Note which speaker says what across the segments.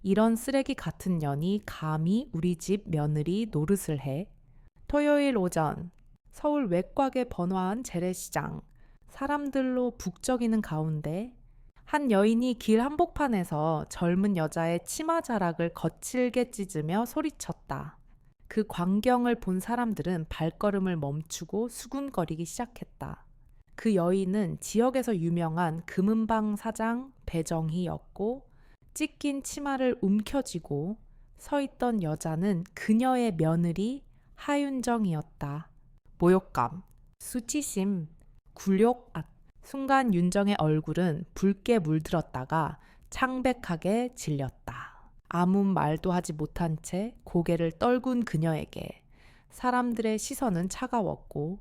Speaker 1: 이런 쓰레기 같은 년이 감히 우리 집 며느리 노릇을 해. 토요일 오전 서울 외곽에 번화한 재래시장. 사람들로 북적이는 가운데 한 여인이 길 한복판에서 젊은 여자의 치마 자락을 거칠게 찢으며 소리쳤다. 그 광경을 본 사람들은 발걸음을 멈추고 수군거리기 시작했다. 그 여인은 지역에서 유명한 금은방 사장 배정희였고 찢긴 치마를 움켜쥐고 서 있던 여자는 그녀의 며느리 하윤정이었다. 모욕감, 수치심, 굴욕, 순간 윤정의 얼굴은 붉게 물들었다가 창백하게 질렸다. 아무 말도 하지 못한 채 고개를 떨군 그녀에게 사람들의 시선은 차가웠고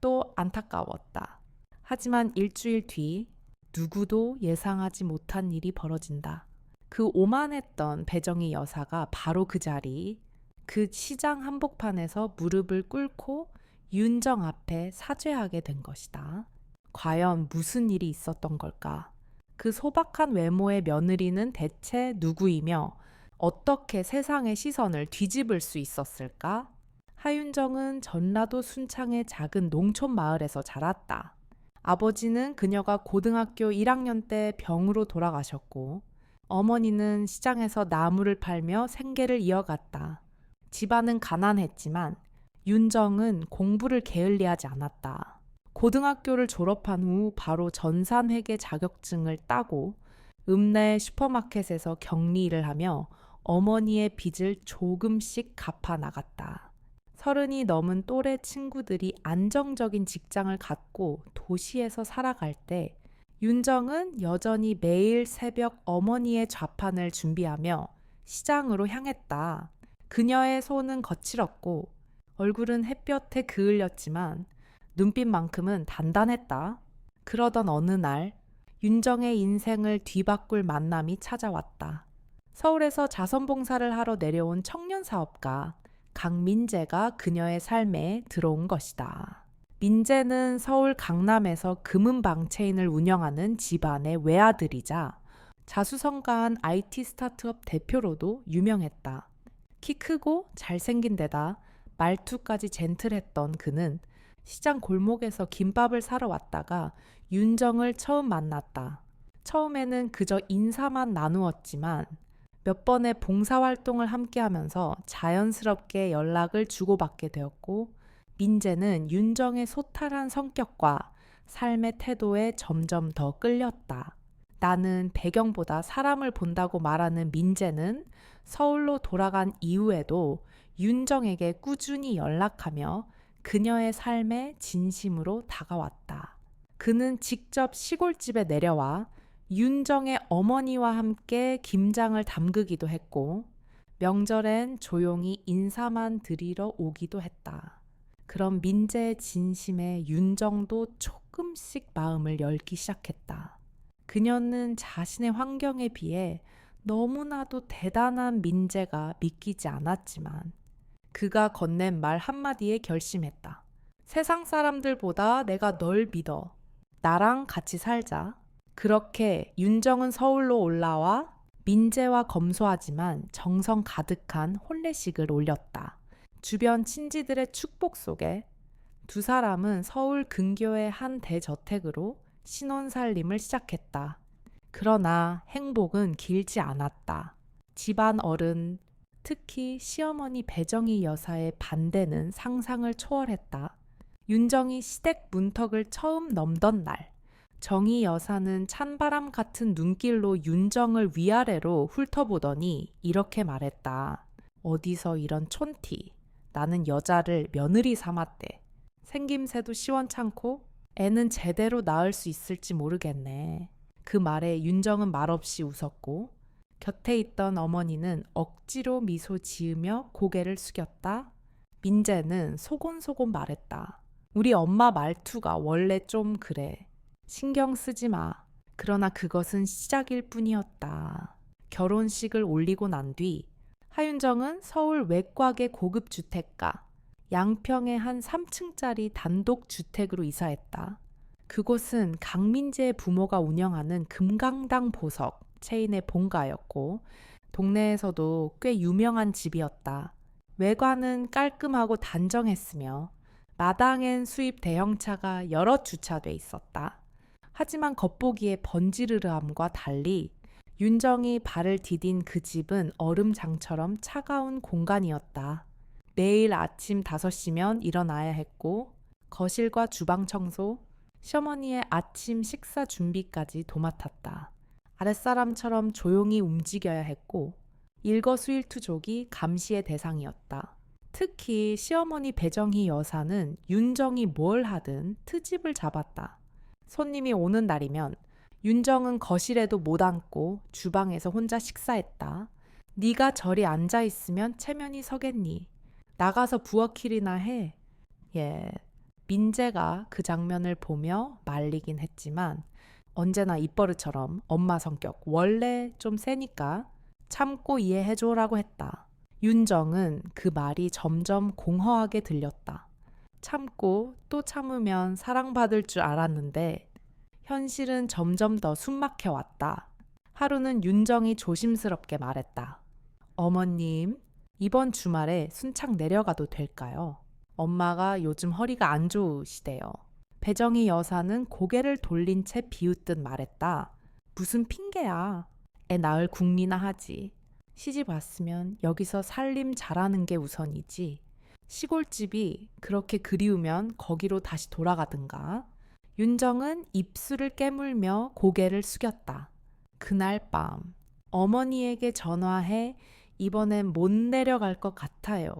Speaker 1: 또 안타까웠다. 하지만 일주일 뒤 누구도 예상하지 못한 일이 벌어진다. 그 오만했던 배정희 여사가 바로 그 자리, 그 시장 한복판에서 무릎을 꿇고 윤정 앞에 사죄하게 된 것이다. 과연 무슨 일이 있었던 걸까? 그 소박한 외모의 며느리는 대체 누구이며 어떻게 세상의 시선을 뒤집을 수 있었을까? 하윤정은 전라도 순창의 작은 농촌 마을에서 자랐다. 아버지는 그녀가 고등학교 1학년 때 병으로 돌아가셨고, 어머니는 시장에서 나무를 팔며 생계를 이어갔다. 집안은 가난했지만 윤정은 공부를 게을리하지 않았다. 고등학교를 졸업한 후 바로 전산회계 자격증을 따고 읍내 슈퍼마켓에서 격리 일을 하며 어머니의 빚을 조금씩 갚아 나갔다. 30이 넘은 또래 친구들이 안정적인 직장을 갖고 도시에서 살아갈 때 윤정은 여전히 매일 새벽 어머니의 좌판을 준비하며 시장으로 향했다. 그녀의 손은 거칠었고 얼굴은 햇볕에 그을렸지만 눈빛만큼은 단단했다. 그러던 어느 날 윤정의 인생을 뒤바꿀 만남이 찾아왔다. 서울에서 자선봉사를 하러 내려온 청년 사업가 강민재가 그녀의 삶에 들어온 것이다. 민재는 서울 강남에서 금은방 체인을 운영하는 집안의 외아들이자 자수성가한 IT 스타트업 대표로도 유명했다. 키 크고 잘생긴 데다 말투까지 젠틀했던 그는 시장 골목에서 김밥을 사러 왔다가 윤정을 처음 만났다. 처음에는 그저 인사만 나누었지만 몇 번의 봉사활동을 함께하면서 자연스럽게 연락을 주고받게 되었고 민재는 윤정의 소탈한 성격과 삶의 태도에 점점 더 끌렸다. 나는 배경보다 사람을 본다고 말하는 민재는 서울로 돌아간 이후에도 윤정에게 꾸준히 연락하며 그녀의 삶에 진심으로 다가왔다. 그는 직접 시골집에 내려와 윤정의 어머니와 함께 김장을 담그기도 했고 명절엔 조용히 인사만 드리러 오기도 했다. 그럼 민재의 진심에 윤정도 조금씩 마음을 열기 시작했다. 그녀는 자신의 환경에 비해 너무나도 대단한 민재가 믿기지 않았지만 그가 건넨 말 한마디에 결심했다. 세상 사람들보다 내가 널 믿어. 나랑 같이 살자. 그렇게 윤정은 서울로 올라와 민재와 검소하지만 정성 가득한 혼례식을 올렸다. 주변 친지들의 축복 속에 두 사람은 서울 근교의 한 대저택으로 신혼살림을 시작했다. 그러나 행복은 길지 않았다. 집안 어른, 특히 시어머니 배정희 여사의 반대는 상상을 초월했다. 윤정이 시댁 문턱을 처음 넘던 날, 정희 여사는 찬바람 같은 눈길로 윤정을 위아래로 훑어보더니 이렇게 말했다. 어디서 이런 촌티. 나는 여자를 며느리 삼았대. 생김새도 시원찮고 애는 제대로 낳을 수 있을지 모르겠네. 그 말에 윤정은 말없이 웃었고 곁에 있던 어머니는 억지로 미소 지으며 고개를 숙였다. 민재는 소곤소곤 말했다. 우리 엄마 말투가 원래 좀 그래. 신경 쓰지 마. 그러나 그것은 시작일 뿐이었다. 결혼식을 올리고 난 뒤 하윤정은 서울 외곽의 고급 주택가 양평의 한 3층짜리 단독 주택으로 이사했다. 그곳은 강민재의 부모가 운영하는 금강당 보석 체인의 본가였고 동네에서도 꽤 유명한 집이었다. 외관은 깔끔하고 단정했으며 마당엔 수입 대형차가 여러 주차돼 있었다. 하지만 겉보기에 번지르르함과 달리 윤정이 발을 디딘 그 집은 얼음장처럼 차가운 공간이었다. 매일 아침 5시면 일어나야 했고 거실과 주방 청소, 시어머니의 아침 식사 준비까지 도맡았다. 아랫사람처럼 조용히 움직여야 했고 일거수일투족이 감시의 대상이었다. 특히 시어머니 배정희 여사는 윤정이 뭘 하든 트집을 잡았다. 손님이 오는 날이면 윤정은 거실에도 못 앉고 주방에서 혼자 식사했다. 네가 저리 앉아있으면 체면이 서겠니? 나가서 부엌일이나 해. 예, 민재가 그 장면을 보며 말리긴 했지만 언제나 입버릇처럼 엄마 성격 원래 좀 세니까 참고 이해해줘라고 했다. 윤정은 그 말이 점점 공허하게 들렸다. 참고 또 참으면 사랑받을 줄 알았는데 현실은 점점 더 숨막혀 왔다. 하루는 윤정이 조심스럽게 말했다. 어머님, 이번 주말에 순창 내려가도 될까요? 엄마가 요즘 허리가 안 좋으시대요. 배정희 여사는 고개를 돌린 채 비웃듯 말했다. 무슨 핑계야. 애 낳을 궁리나 하지. 시집 왔으면 여기서 살림 잘하는 게 우선이지. 시골집이 그렇게 그리우면 거기로 다시 돌아가든가. 윤정은 입술을 깨물며 고개를 숙였다. 그날 밤 어머니에게 전화해 이번엔 못 내려갈 것 같아요.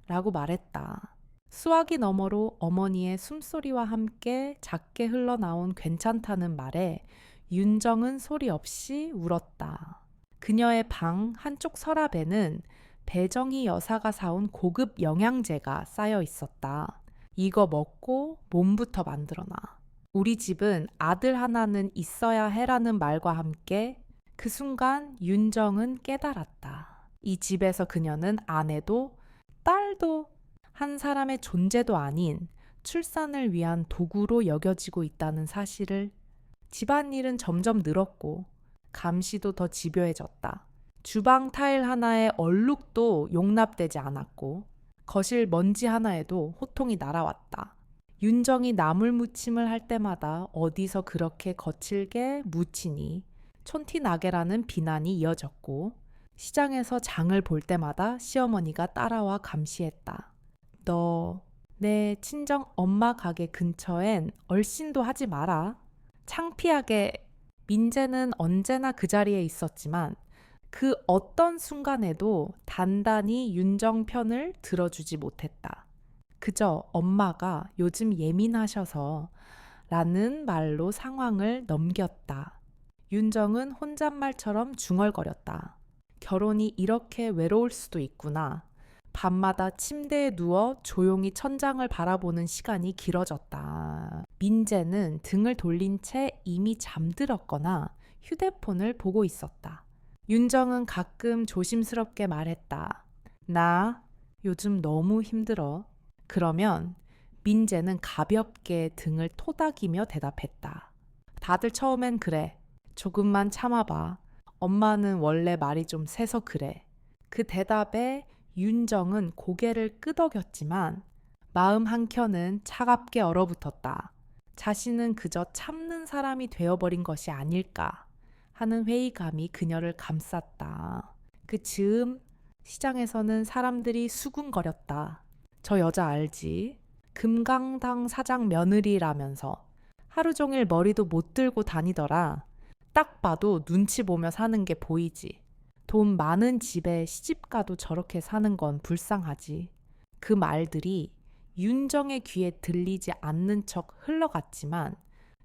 Speaker 1: 라고 말했다. 수화기 너머로 어머니의 숨소리와 함께 작게 흘러나온 괜찮다는 말에 윤정은 소리 없이 울었다. 그녀의 방 한쪽 서랍에는 배정희 여사가 사온 고급 영양제가 쌓여 있었다. 이거 먹고 몸부터 만들어놔. 우리 집은 아들 하나는 있어야 해라는 말과 함께 그 순간 윤정은 깨달았다. 이 집에서 그녀는 아내도 딸도 한 사람의 존재도 아닌 출산을 위한 도구로 여겨지고 있다는 사실을. 집안일은 점점 늘었고 감시도 더 집요해졌다. 주방 타일 하나에 얼룩도 용납되지 않았고 거실 먼지 하나에도 호통이 날아왔다. 윤정이 나물 무침을 할 때마다 어디서 그렇게 거칠게 무치니 촌티 나게라는 비난이 이어졌고 시장에서 장을 볼 때마다 시어머니가 따라와 감시했다. 너 내 친정 엄마 가게 근처엔 얼씬도 하지 마라. 창피하게. 민재는 언제나 그 자리에 있었지만 그 어떤 순간에도 단단히 윤정 편을 들어주지 못했다. 그저 엄마가 요즘 예민하셔서 라는 말로 상황을 넘겼다. 윤정은 혼잣말처럼 중얼거렸다. 결혼이 이렇게 외로울 수도 있구나. 밤마다 침대에 누워 조용히 천장을 바라보는 시간이 길어졌다. 민재는 등을 돌린 채 이미 잠들었거나 휴대폰을 보고 있었다. 윤정은 가끔 조심스럽게 말했다. 나 요즘 너무 힘들어. 그러면 민재는 가볍게 등을 토닥이며 대답했다. 다들 처음엔 그래. 조금만 참아봐. 엄마는 원래 말이 좀 세서 그래. 그 대답에 윤정은 고개를 끄덕였지만 마음 한켠은 차갑게 얼어붙었다. 자신은 그저 참는 사람이 되어버린 것이 아닐까 하는 회의감이 그녀를 감쌌다. 그 즈음 시장에서는 사람들이 수군거렸다. 저 여자 알지? 금강당 사장 며느리라면서 하루 종일 머리도 못 들고 다니더라. 딱 봐도 눈치 보며 사는 게 보이지. 돈 많은 집에 시집가도 저렇게 사는 건 불쌍하지. 그 말들이 윤정의 귀에 들리지 않는 척 흘러갔지만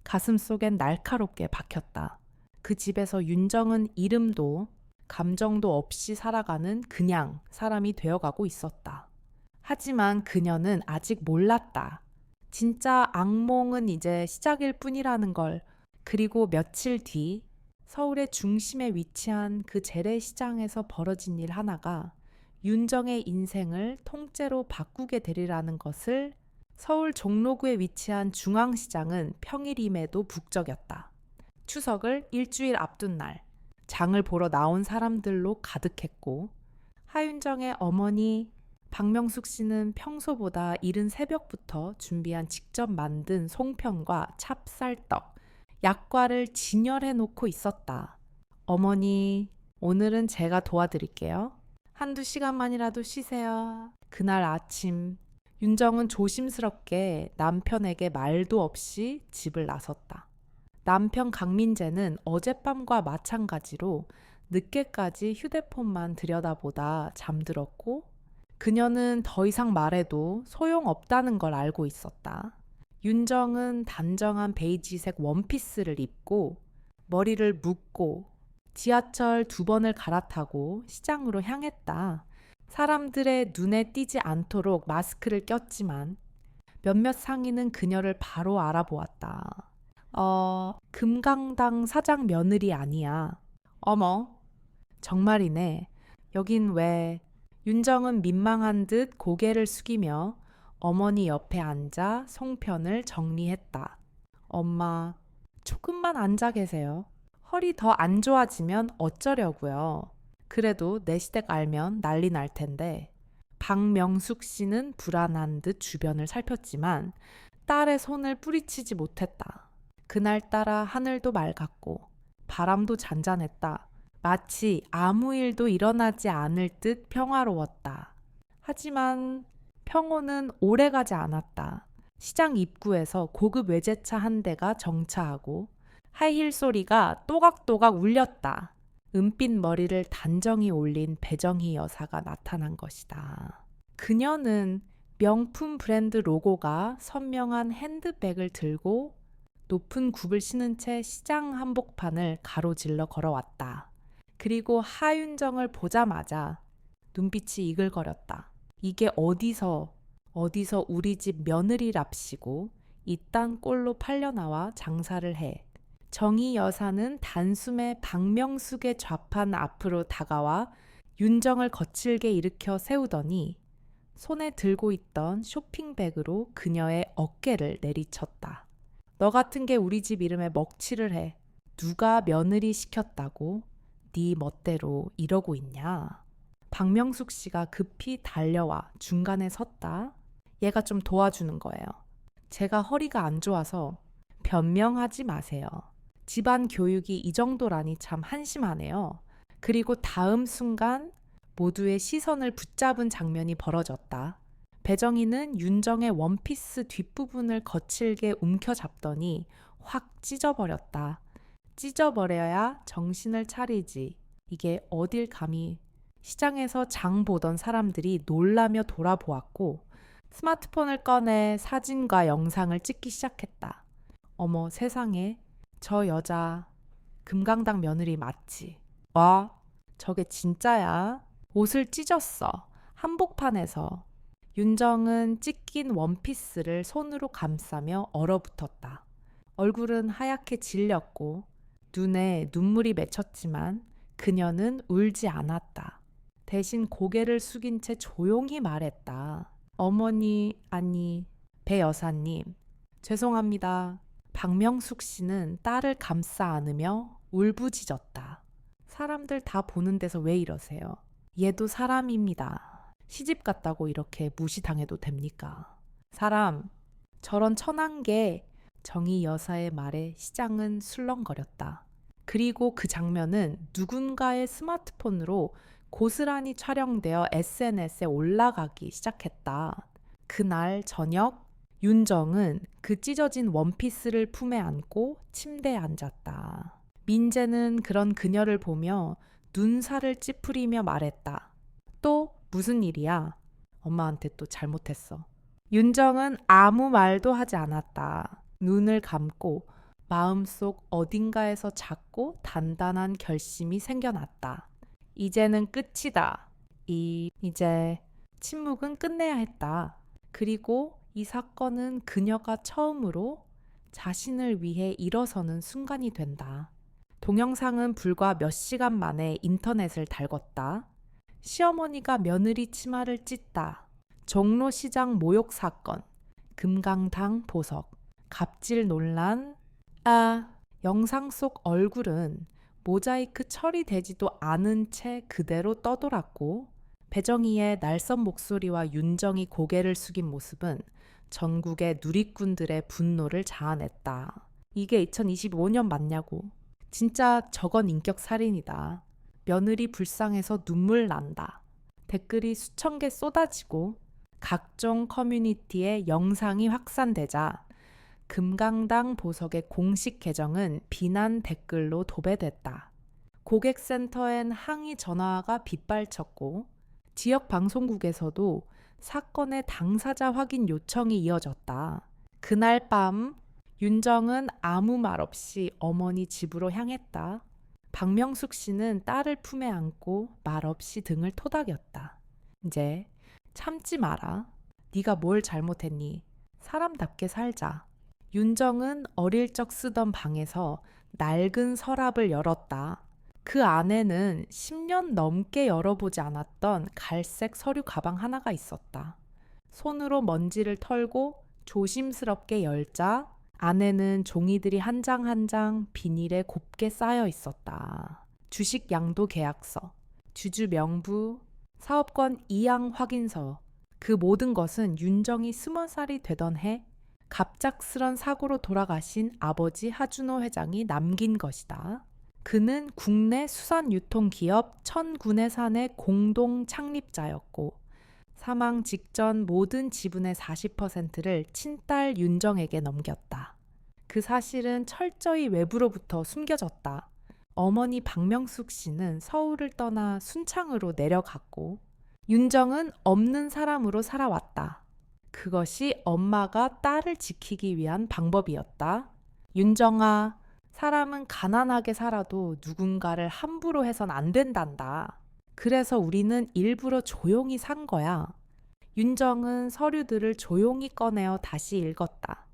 Speaker 1: 가슴속엔 날카롭게 박혔다. 그 집에서 윤정은 이름도 감정도 없이 살아가는 그냥 사람이 되어가고 있었다. 하지만 그녀는 아직 몰랐다. 진짜 악몽은 이제 시작일 뿐이라는 걸. 그리고 며칠 뒤 서울의 중심에 위치한 그 재래시장에서 벌어진 일 하나가 윤정의 인생을 통째로 바꾸게 되리라는 것을. 서울 종로구에 위치한 중앙시장은 평일임에도 북적였다. 추석을 일주일 앞둔 날 장을 보러 나온 사람들로 가득했고 하윤정의 어머니 박명숙 씨는 평소보다 이른 새벽부터 준비한 직접 만든 송편과 찹쌀떡, 약과를 진열해 놓고 있었다. 어머니, 오늘은 제가 도와드릴게요. 한두 시간만이라도 쉬세요. 그날 아침, 윤정은 조심스럽게 남편에게 말도 없이 집을 나섰다. 남편 강민재는 어젯밤과 마찬가지로 늦게까지 휴대폰만 들여다보다 잠들었고 그녀는 더 이상 말해도 소용없다는 걸 알고 있었다. 윤정은 단정한 베이지색 원피스를 입고 머리를 묶고 지하철 2번을 갈아타고 시장으로 향했다. 사람들의 눈에 띄지 않도록 마스크를 꼈지만 몇몇 상인은 그녀를 바로 알아보았다. 금강당 사장 며느리 아니야. 어머, 정말이네. 여긴 왜? 윤정은 민망한 듯 고개를 숙이며 어머니 옆에 앉아 송편을 정리했다. 엄마, 조금만 앉아 계세요. 허리 더 안 좋아지면 어쩌려고요. 그래도 내 시댁 알면 난리 날 텐데. 박명숙 씨는 불안한 듯 주변을 살폈지만 딸의 손을 뿌리치지 못했다. 그날따라 하늘도 맑았고 바람도 잔잔했다. 마치 아무 일도 일어나지 않을 듯 평화로웠다. 하지만 평온은 오래가지 않았다. 시장 입구에서 고급 외제차 한 대가 정차하고 하이힐 소리가 또각또각 울렸다. 은빛 머리를 단정히 올린 배정희 여사가 나타난 것이다. 그녀는 명품 브랜드 로고가 선명한 핸드백을 들고 높은 굽을 신은 채 시장 한복판을 가로질러 걸어왔다. 그리고 하윤정을 보자마자 눈빛이 이글거렸다. 이게 어디서 우리 집 며느리랍시고 이딴 꼴로 팔려나와 장사를 해. 정희 여사는 단숨에 박명숙의 좌판 앞으로 다가와 윤정을 거칠게 일으켜 세우더니 손에 들고 있던 쇼핑백으로 그녀의 어깨를 내리쳤다. 너 같은 게 우리 집 이름에 먹칠을 해. 누가 며느리 시켰다고 네 멋대로 이러고 있냐. 박명숙 씨가 급히 달려와 중간에 섰다. 얘가 좀 도와주는 거예요. 제가 허리가 안 좋아서. 변명하지 마세요. 집안 교육이 이 정도라니 참 한심하네요. 그리고 다음 순간 모두의 시선을 붙잡은 장면이 벌어졌다. 배정희는 윤정의 원피스 뒷부분을 거칠게 움켜잡더니 확 찢어버렸다. 찢어버려야 정신을 차리지. 이게 어딜 감히. 시장에서 장 보던 사람들이 놀라며 돌아보았고 스마트폰을 꺼내 사진과 영상을 찍기 시작했다. 어머 세상에, 저 여자 금강당 며느리 맞지? 와, 저게 진짜야. 옷을 찢었어. 한복판에서. 윤정은 찢긴 원피스를 손으로 감싸며 얼어붙었다. 얼굴은 하얗게 질렸고 눈에 눈물이 맺혔지만 그녀는 울지 않았다. 대신 고개를 숙인 채 조용히 말했다. 어머니, 아니, 배 여사님, 죄송합니다. 박명숙 씨는 딸을 감싸 안으며 울부짖었다. 사람들 다 보는 데서 왜 이러세요? 얘도 사람입니다. 시집 갔다고 이렇게 무시당해도 됩니까? 사람, 저런 천한 게. 정희 여사의 말에 시장은 술렁거렸다. 그리고 그 장면은 누군가의 스마트폰으로 고스란히 촬영되어 SNS에 올라가기 시작했다. 그날 저녁 윤정은 그 찢어진 원피스를 품에 안고 침대에 앉았다. 민재는 그런 그녀를 보며 눈살을 찌푸리며 말했다. 또 무슨 일이야? 엄마한테 또 잘못했어. 윤정은 아무 말도 하지 않았다. 눈을 감고 마음속 어딘가에서 작고 단단한 결심이 생겨났다. 이제는 끝이다. 이제 침묵은 끝내야 했다. 그리고 이 사건은 그녀가 처음으로 자신을 위해 일어서는 순간이 된다. 동영상은 불과 몇 시간 만에 인터넷을 달궜다. 시어머니가 며느리 치마를 찢다. 종로시장 모욕 사건. 금강당 보석. 갑질 논란. 영상 속 얼굴은 모자이크 처리되지도 않은 채 그대로 떠돌았고 배정희의 날선 목소리와 윤정이 고개를 숙인 모습은 전국의 누리꾼들의 분노를 자아냈다. 이게 2025년 맞냐고. 진짜 저건 인격 살인이다. 며느리 불쌍해서 눈물 난다. 댓글이 수천 개 쏟아지고 각종 커뮤니티에 영상이 확산되자 금강당 보석의 공식 계정은 비난 댓글로 도배됐다. 고객센터엔 항의 전화가 빗발쳤고 지역 방송국에서도 사건의 당사자 확인 요청이 이어졌다. 그날 밤 윤정은 아무 말 없이 어머니 집으로 향했다. 박명숙 씨는 딸을 품에 안고 말없이 등을 토닥였다. 이제 참지 마라. 네가 뭘 잘못했니? 사람답게 살자. 윤정은 어릴 적 쓰던 방에서 낡은 서랍을 열었다. 그 안에는 10년 넘게 열어보지 않았던 갈색 서류 가방 하나가 있었다. 손으로 먼지를 털고 조심스럽게 열자 안에는 종이들이 한 장 한 장 비닐에 곱게 쌓여 있었다. 주식 양도 계약서, 주주 명부, 사업권 이양 확인서. 그 모든 것은 윤정이 20살이 되던 해 갑작스런 사고로 돌아가신 아버지 하준호 회장이 남긴 것이다. 그는 국내 수산유통기업 천군해산의 공동 창립자였고 사망 직전 모든 지분의 40%를 친딸 윤정에게 넘겼다. 그 사실은 철저히 외부로부터 숨겨졌다. 어머니 박명숙 씨는 서울을 떠나 순창으로 내려갔고 윤정은 없는 사람으로 살아왔다. 그것이 엄마가 딸을 지키기 위한 방법이었다. 윤정아, 사람은 가난하게 살아도 누군가를 함부로 해선 안 된단다. 그래서 우리는 일부러 조용히 산 거야. 윤정은 서류들을 조용히 꺼내어 다시 읽었다.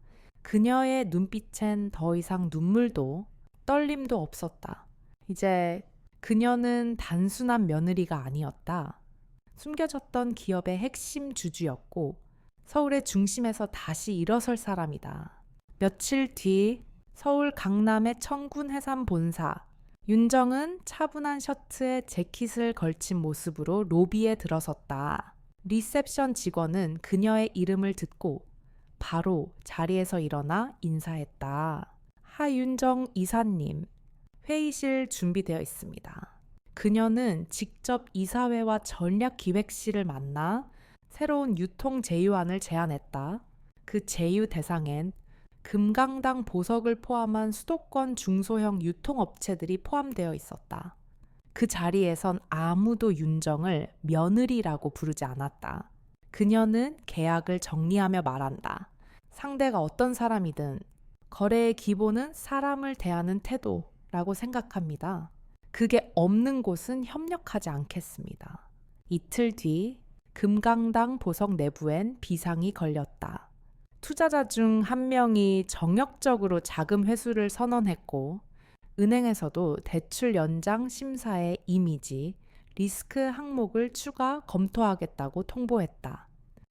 Speaker 1: 그녀의 눈빛엔 더 이상 눈물도 떨림도 없었다. 이제 그녀는 단순한 며느리가 아니었다. 숨겨졌던 기업의 핵심 주주였고 서울의 중심에서 다시 일어설 사람이다. 며칠 뒤 서울 강남의 천군해산 본사. 윤정은 차분한 셔츠에 재킷을 걸친 모습으로 로비에 들어섰다. 리셉션 직원은 그녀의 이름을 듣고 바로 자리에서 일어나 인사했다. 하윤정 이사님, 회의실 준비되어 있습니다. 그녀는 직접 이사회와 전략기획실을 만나 새로운 유통 제휴안을 제안했다. 그 제휴 대상엔 금강당 보석을 포함한 수도권 중소형 유통업체들이 포함되어 있었다. 그 자리에선 아무도 윤정을 며느리라고 부르지 않았다. 그녀는 계약을 정리하며 말한다. 상대가 어떤 사람이든 거래의 기본은 사람을 대하는 태도라고 생각합니다. 그게 없는 곳은 협력하지 않겠습니다. 이틀 뒤 금강당 보석 내부엔 비상이 걸렸다. 투자자 중 한 명이 정역적으로 자금 회수를 선언했고 은행에서도 대출 연장 심사의 이미지, 리스크 항목을 추가 검토하겠다고 통보했다.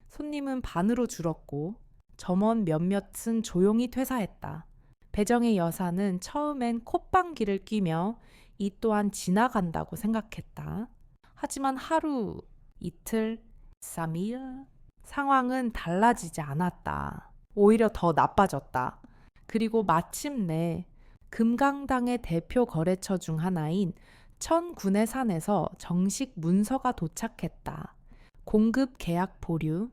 Speaker 1: 손님은 반으로 줄었고 점원 몇몇은 조용히 퇴사했다. 배정희 여사는 처음엔 콧방귀를 뀌며 이 또한 지나간다고 생각했다. 하지만 하루, 이틀, 3일 상황은 달라지지 않았다. 오히려 더 나빠졌다. 그리고 마침내 금강당의 대표 거래처 중 하나인 천군해산에서 정식 문서가 도착했다. 공급 계약 보류,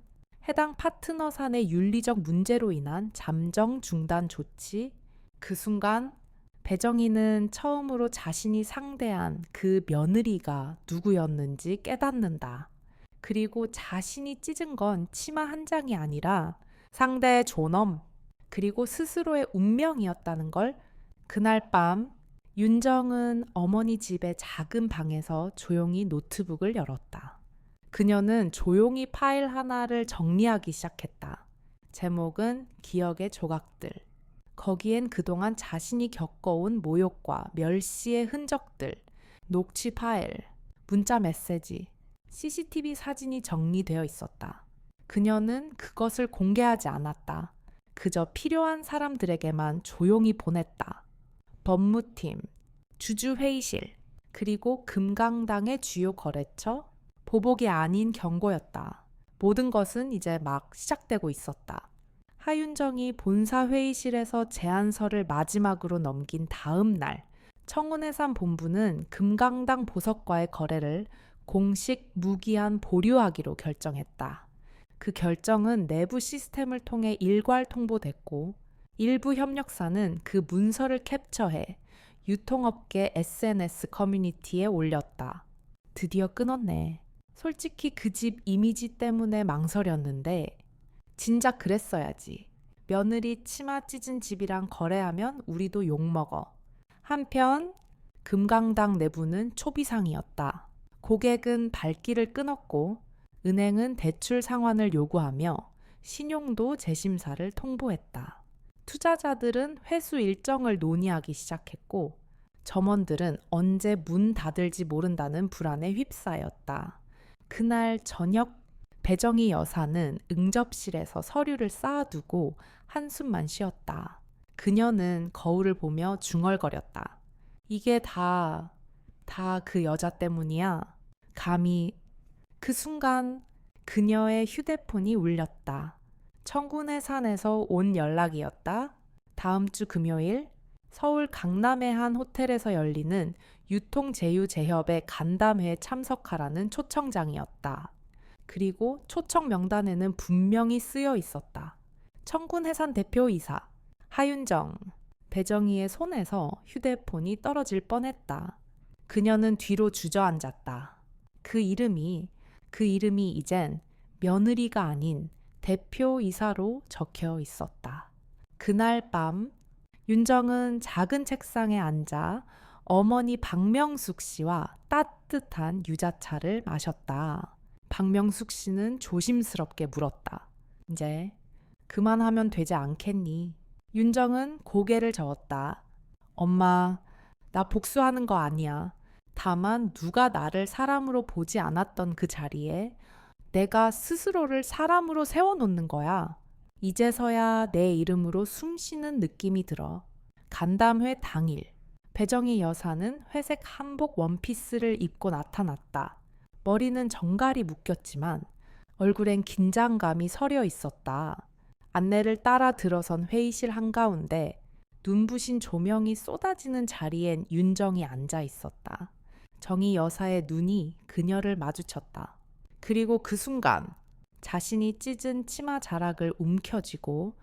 Speaker 1: 해당 파트너산의 윤리적 문제로 인한 잠정 중단 조치. 그 순간 배정희는 처음으로 자신이 상대한 그 며느리가 누구였는지 깨닫는다. 그리고 자신이 찢은 건 치마 한 장이 아니라 상대의 존엄, 그리고 스스로의 운명이었다는 걸 그날 밤 윤정은 어머니 집의 작은 방에서 조용히 노트북을 열었다. 그녀는 조용히 파일 하나를 정리하기 시작했다. 제목은 기억의 조각들. 거기엔 그동안 자신이 겪어온 모욕과 멸시의 흔적들, 녹취 파일, 문자 메시지, CCTV 사진이 정리되어 있었다. 그녀는 그것을 공개하지 않았다. 그저 필요한 사람들에게만 조용히 보냈다. 법무팀, 주주회의실, 그리고 금강당의 주요 거래처, 보복이 아닌 경고였다. 모든 것은 이제 막 시작되고 있었다. 하윤정이 본사 회의실에서 제안서를 마지막으로 넘긴 다음 날, 청운해산 본부는 금강당 보석과의 거래를 공식 무기한 보류하기로 결정했다. 그 결정은 내부 시스템을 통해 일괄 통보됐고, 일부 협력사는 그 문서를 캡처해 유통업계 SNS 커뮤니티에 올렸다. 드디어 끊었네. 솔직히 그 집 이미지 때문에 망설였는데 진작 그랬어야지. 며느리 치마 찢은 집이랑 거래하면 우리도 욕먹어. 한편 금강당 내부는 초비상이었다. 고객은 발길을 끊었고 은행은 대출 상환을 요구하며 신용도 재심사를 통보했다. 투자자들은 회수 일정을 논의하기 시작했고 점원들은 언제 문 닫을지 모른다는 불안에 휩싸였다. 그날 저녁 배정희 여사는 응접실에서 서류를 쌓아두고 한숨만 쉬었다. 그녀는 거울을 보며 중얼거렸다. 이게 다 그 여자 때문이야. 감히. 그 순간 그녀의 휴대폰이 울렸다. 청군해산에서 온 연락이었다. 다음 주 금요일 서울 강남의 한 호텔에서 열리는 유통제휴제협의 간담회에 참석하라는 초청장이었다. 그리고 초청 명단에는 분명히 쓰여 있었다. 청군해산 대표이사 하윤정. 배정희의 손에서 휴대폰이 떨어질 뻔했다. 그녀는 뒤로 주저앉았다. 그 이름이 이젠 며느리가 아닌 대표이사로 적혀 있었다. 그날 밤 윤정은 작은 책상에 앉아 어머니 박명숙 씨와 따뜻한 유자차를 마셨다. 박명숙 씨는 조심스럽게 물었다. 이제 그만하면 되지 않겠니? 윤정은 고개를 저었다. 엄마, 나 복수하는 거 아니야. 다만 누가 나를 사람으로 보지 않았던 그 자리에 내가 스스로를 사람으로 세워놓는 거야. 이제서야 내 이름으로 숨쉬는 느낌이 들어. 간담회 당일, 배정희 여사는 회색 한복 원피스를 입고 나타났다. 머리는 정갈이 묶였지만 얼굴엔 긴장감이 서려 있었다. 안내를 따라 들어선 회의실 한가운데 눈부신 조명이 쏟아지는 자리엔 윤정이 앉아 있었다. 정희 여사의 눈이 그녀를 마주쳤다. 그리고 그 순간 자신이 찢은 치마 자락을 움켜쥐고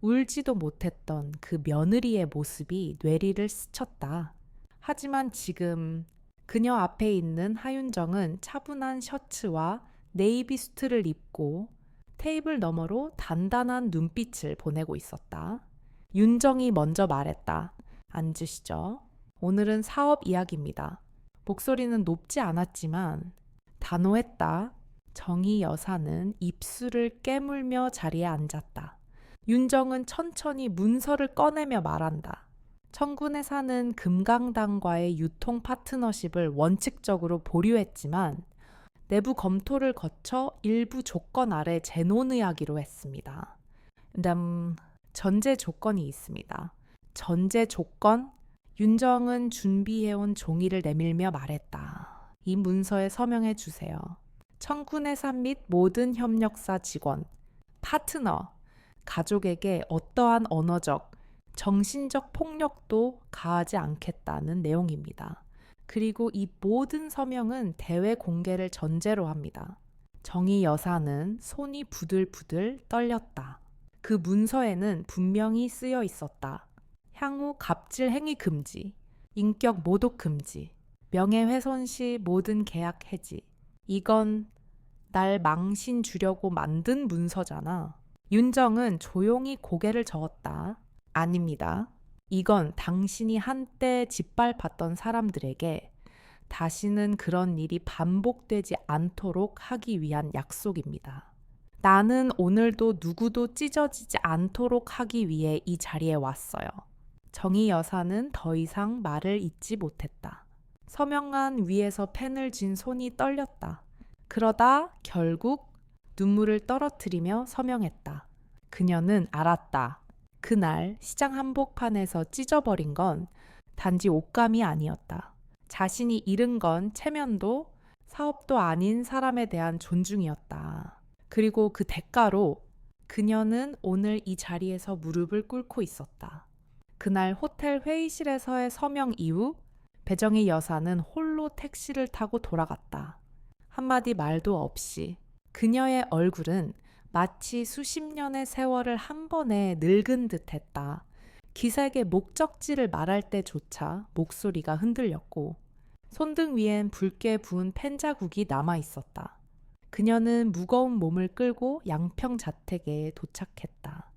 Speaker 1: 울지도 못했던 그 며느리의 모습이 뇌리를 스쳤다. 하지만 지금 그녀 앞에 있는 하윤정은 차분한 셔츠와 네이비 수트를 입고 테이블 너머로 단단한 눈빛을 보내고 있었다. 윤정이 먼저 말했다. 앉으시죠. 오늘은 사업 이야기입니다. 목소리는 높지 않았지만 단호했다. 정희 여사는 입술을 깨물며 자리에 앉았다. 윤정은 천천히 문서를 꺼내며 말한다. 청군에 사는 금강당과의 유통 파트너십을 원칙적으로 보류했지만 내부 검토를 거쳐 일부 조건 아래 재논의하기로 했습니다. 전제 조건이 있습니다. 전제 조건? 윤정은 준비해온 종이를 내밀며 말했다. 이 문서에 서명해 주세요. 청군해산 및 모든 협력사 직원, 파트너, 가족에게 어떠한 언어적, 정신적 폭력도 가하지 않겠다는 내용입니다. 그리고 이 모든 서명은 대외 공개를 전제로 합니다. 정희 여사는 손이 부들부들 떨렸다. 그 문서에는 분명히 쓰여 있었다. 향후 갑질 행위 금지, 인격 모독 금지, 명예훼손 시 모든 계약 해지. 이건 날 망신 주려고 만든 문서잖아. 윤정은 조용히 고개를 저었다. 아닙니다. 이건 당신이 한때 짓밟았던 사람들에게 다시는 그런 일이 반복되지 않도록 하기 위한 약속입니다. 나는 오늘도 누구도 찢어지지 않도록 하기 위해 이 자리에 왔어요. 정희 여사는 더 이상 말을 잇지 못했다. 서명한 위에서 펜을 쥔 손이 떨렸다. 그러다 결국 눈물을 떨어뜨리며 서명했다. 그녀는 알았다. 그날 시장 한복판에서 찢어버린 건 단지 옷감이 아니었다. 자신이 잃은 건 체면도 사업도 아닌 사람에 대한 존중이었다. 그리고 그 대가로 그녀는 오늘 이 자리에서 무릎을 꿇고 있었다. 그날 호텔 회의실에서의 서명 이후 배정희 여사는 홀로 택시를 타고 돌아갔다. 한마디 말도 없이. 그녀의 얼굴은 마치 수십 년의 세월을 한 번에 늙은 듯 했다. 기색의 목적지를 말할 때조차 목소리가 흔들렸고 손등 위엔 붉게 부은 펜자국이 남아 있었다. 그녀는 무거운 몸을 끌고 양평 자택에 도착했다.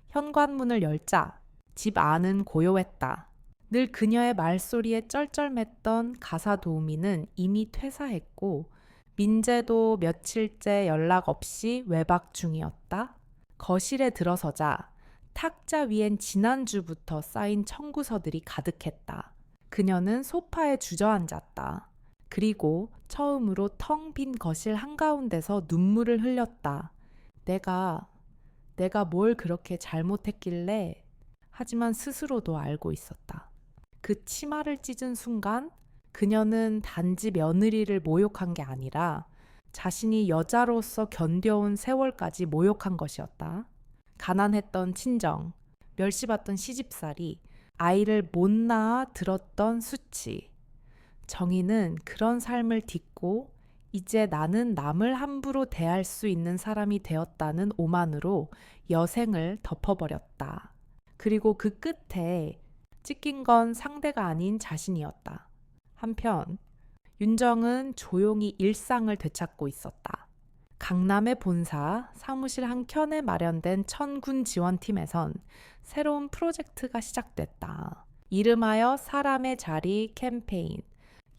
Speaker 1: 현관문을 열자 집 안은 고요했다. 늘 그녀의 말소리에 쩔쩔맸던 가사 도우미는 이미 퇴사했고 민재도 며칠째 연락 없이 외박 중이었다. 거실에 들어서자 탁자 위엔 지난주부터 쌓인 청구서들이 가득했다. 그녀는 소파에 주저앉았다. 그리고 처음으로 텅 빈 거실 한가운데서 눈물을 흘렸다. 내가 뭘 그렇게 잘못했길래. 하지만 스스로도 알고 있었다. 그 치마를 찢은 순간 그녀는 단지 며느리를 모욕한 게 아니라 자신이 여자로서 견뎌온 세월까지 모욕한 것이었다. 가난했던 친정, 멸시받던 시집살이, 아이를 못 낳아 들었던 수치. 정희는 그런 삶을 딛고 이제 나는 남을 함부로 대할 수 있는 사람이 되었다는 오만으로 여생을 덮어버렸다. 그리고 그 끝에 찢긴 건 상대가 아닌 자신이었다. 한편 윤정은 조용히 일상을 되찾고 있었다. 강남의 본사 사무실 한켠에 마련된 천군 지원팀에선 새로운 프로젝트가 시작됐다. 이름하여 사람의 자리 캠페인,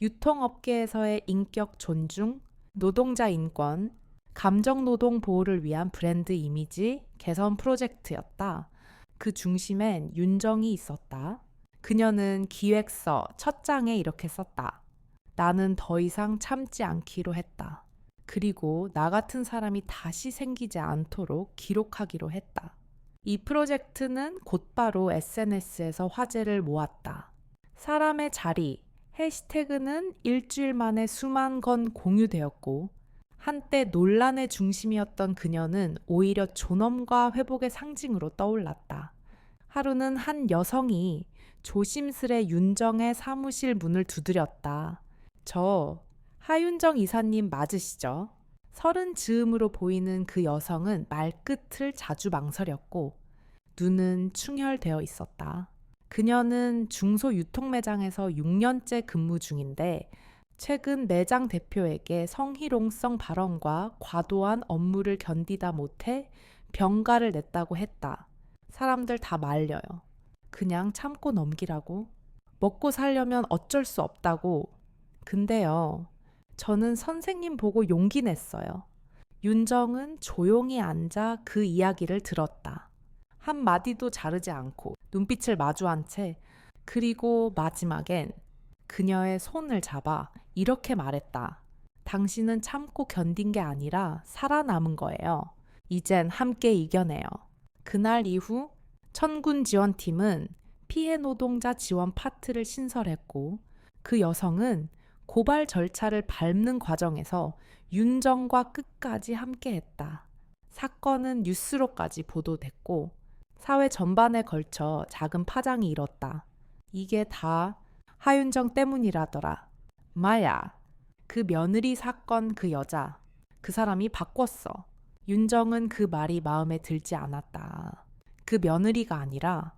Speaker 1: 유통업계에서의 인격 존중, 노동자 인권, 감정노동 보호를 위한 브랜드 이미지 개선 프로젝트였다. 그 중심엔 윤정이 있었다. 그녀는 기획서 첫 장에 이렇게 썼다. 나는 더 이상 참지 않기로 했다. 그리고 나 같은 사람이 다시 생기지 않도록 기록하기로 했다. 이 프로젝트는 곧바로 SNS에서 화제를 모았다. 사람의 자리, 해시태그는 일주일 만에 수만 건 공유되었고 한때 논란의 중심이었던 그녀는 오히려 존엄과 회복의 상징으로 떠올랐다. 하루는 한 여성이 조심스레 윤정의 사무실 문을 두드렸다. 저 하윤정 이사님 맞으시죠? 서른 즈음으로 보이는 그 여성은 말끝을 자주 망설였고 눈은 충혈되어 있었다. 그녀는 중소유통매장에서 6년째 근무 중인데 최근 매장 대표에게 성희롱성 발언과 과도한 업무를 견디다 못해 병가를 냈다고 했다. 사람들 다 말려요. 그냥 참고 넘기라고. 먹고 살려면 어쩔 수 없다고. 근데요, 저는 선생님 보고 용기 냈어요. 윤정은 조용히 앉아 그 이야기를 들었다. 한마디도 자르지 않고 눈빛을 마주한 채 그리고 마지막엔 그녀의 손을 잡아 이렇게 말했다. 당신은 참고 견딘 게 아니라 살아남은 거예요. 이젠 함께 이겨내요. 그날 이후 천군 지원팀은 피해 노동자 지원 파트를 신설했고 그 여성은 고발 절차를 밟는 과정에서 윤정과 끝까지 함께했다. 사건은 뉴스로까지 보도됐고 사회 전반에 걸쳐 작은 파장이 일었다. 이게 다 하윤정 때문이라더라. 마야, 그 며느리 사건 그 여자, 그 사람이 바꿨어. 윤정은 그 말이 마음에 들지 않았다. 그 며느리가 아니라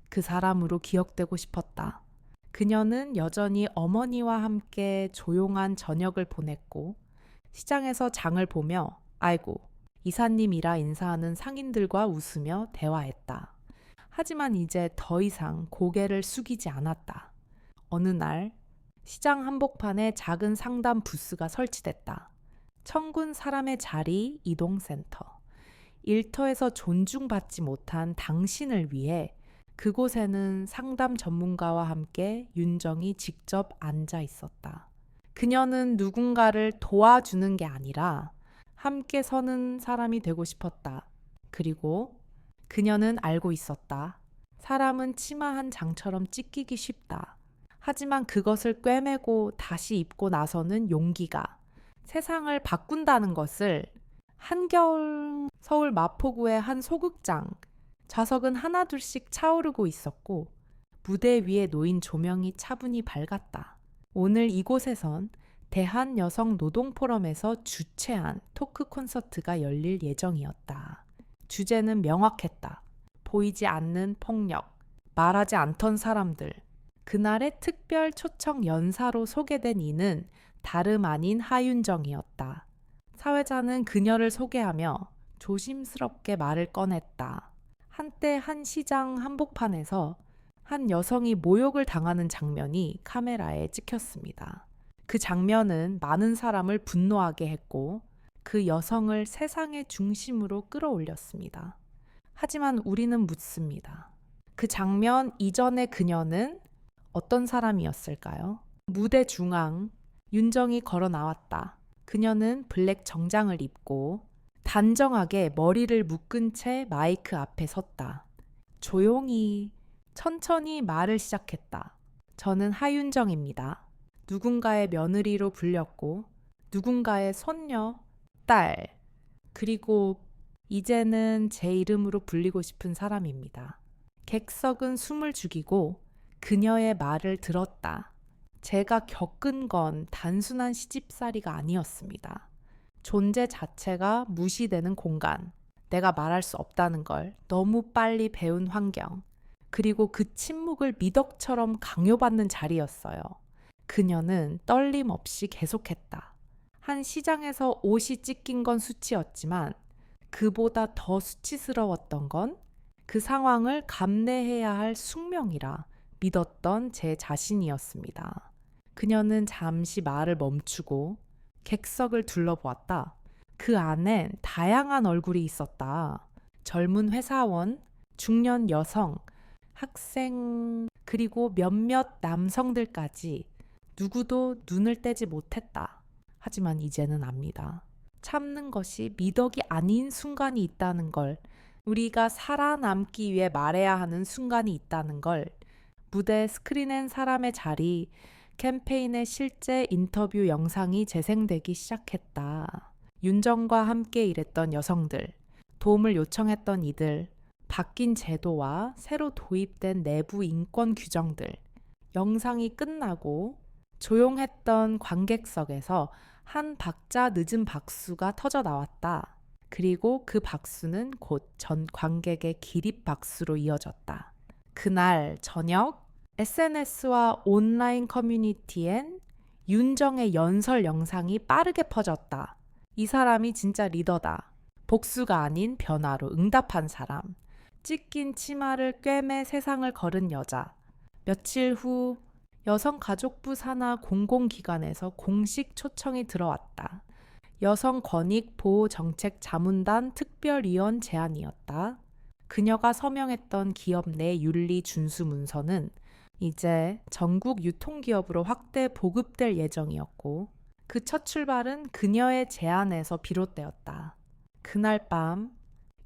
Speaker 1: 그 사람으로 기억되고 싶었다. 그녀는 여전히 어머니와 함께 조용한 저녁을 보냈고 시장에서 장을 보며 아이고 이사님이라 인사하는 상인들과 웃으며 대화했다. 하지만 이제 더 이상 고개를 숙이지 않았다. 어느 날 시장 한복판에 작은 상담 부스가 설치됐다. 천군 사람의 자리 이동센터. 일터에서 존중받지 못한 당신을 위해 그곳에는 상담 전문가와 함께 윤정이 직접 앉아 있었다. 그녀는 누군가를 도와주는 게 아니라 함께 서는 사람이 되고 싶었다. 그리고 그녀는 알고 있었다. 사람은 치마 한 장처럼 찢기기 쉽다. 하지만 그것을 꿰매고 다시 입고 나서는 용기가 세상을 바꾼다는 것을 한겨울 서울 마포구의 한 소극장 좌석은 하나둘씩 차오르고 있었고 무대 위에 놓인 조명이 차분히 밝았다. 오늘 이곳에선 대한여성노동포럼에서 주최한 토크 콘서트가 열릴 예정이었다. 주제는 명확했다. 보이지 않는 폭력, 말하지 않던 사람들. 그날의 특별 초청 연사로 소개된 이는 다름 아닌 하윤정이었다. 사회자는 그녀를 소개하며 조심스럽게 말을 꺼냈다. 한때 한 시장 한복판에서 한 여성이 모욕을 당하는 장면이 카메라에 찍혔습니다. 그 장면은 많은 사람을 분노하게 했고 그 여성을 세상의 중심으로 끌어올렸습니다. 하지만 우리는 묻습니다. 그 장면 이전의 그녀는 어떤 사람이었을까요? 무대 중앙, 윤정이 걸어 나왔다. 그녀는 블랙 정장을 입고 단정하게 머리를 묶은 채 마이크 앞에 섰다. 조용히, 천천히 말을 시작했다. 저는 하윤정입니다. 누군가의 며느리로 불렸고, 누군가의 손녀, 딸, 그리고 이제는 제 이름으로 불리고 싶은 사람입니다. 객석은 숨을 죽이고 그녀의 말을 들었다. 제가 겪은 건 단순한 시집살이가 아니었습니다. 존재 자체가 무시되는 공간, 내가 말할 수 없다는 걸 너무 빨리 배운 환경, 그리고 그 침묵을 미덕처럼 강요받는 자리였어요. 그녀는 떨림 없이 계속했다. 한 시장에서 옷이 찢긴 건 수치였지만 그보다 더 수치스러웠던 건 그 상황을 감내해야 할 숙명이라 믿었던 제 자신이었습니다. 그녀는 잠시 말을 멈추고 객석을 둘러보았다. 그 안엔 다양한 얼굴이 있었다. 젊은 회사원, 중년 여성, 학생, 그리고 몇몇 남성들까지 누구도 눈을 떼지 못했다. 하지만 이제는 압니다. 참는 것이 미덕이 아닌 순간이 있다는 걸, 우리가 살아남기 위해 말해야 하는 순간이 있다는 걸, 무대 스크린엔 사람의 자리, 캠페인의 실제 인터뷰 영상이 재생되기 시작했다. 윤정과 함께 일했던 여성들, 도움을 요청했던 이들, 바뀐 제도와 새로 도입된 내부 인권 규정들, 영상이 끝나고 조용했던 관객석에서 한 박자 늦은 박수가 터져 나왔다. 그리고 그 박수는 곧 전 관객의 기립 박수로 이어졌다. 그날 저녁 SNS와 온라인 커뮤니티엔 윤정의 연설 영상이 빠르게 퍼졌다. 이 사람이 진짜 리더다. 복수가 아닌 변화로 응답한 사람. 찢긴 치마를 꿰매 세상을 걸은 여자. 며칠 후 여성가족부 산하 공공기관에서 공식 초청이 들어왔다. 여성권익보호정책자문단 특별위원 제안이었다. 그녀가 서명했던 기업 내 윤리 준수 문서는 이제 전국 유통기업으로 확대 보급될 예정이었고 그 첫 출발은 그녀의 제안에서 비롯되었다. 그날 밤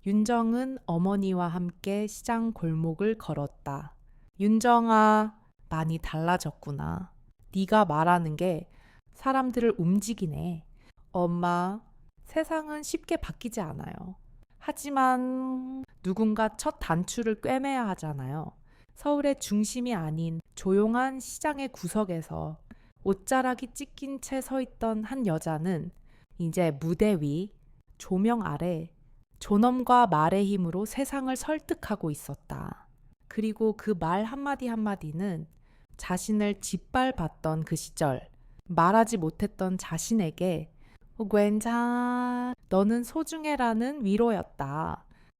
Speaker 1: 윤정은 어머니와 함께 시장 골목을 걸었다. 윤정아, 많이 달라졌구나. 네가 말하는 게 사람들을 움직이네. 엄마, 세상은 쉽게 바뀌지 않아요. 하지만 누군가 첫 단추를 꿰매야 하잖아요. 서울의 중심이 아닌 조용한 시장의 구석에서 옷자락이 찢긴 채 서 있던 한 여자는 이제 무대 위, 조명 아래 존엄과 말의 힘으로 세상을 설득하고 있었다. 그리고 그 말 한마디 한마디는 자신을 짓밟았던 그 시절, 말하지 못했던 자신에게 괜찮아, 너는 소중해라는 위로였다.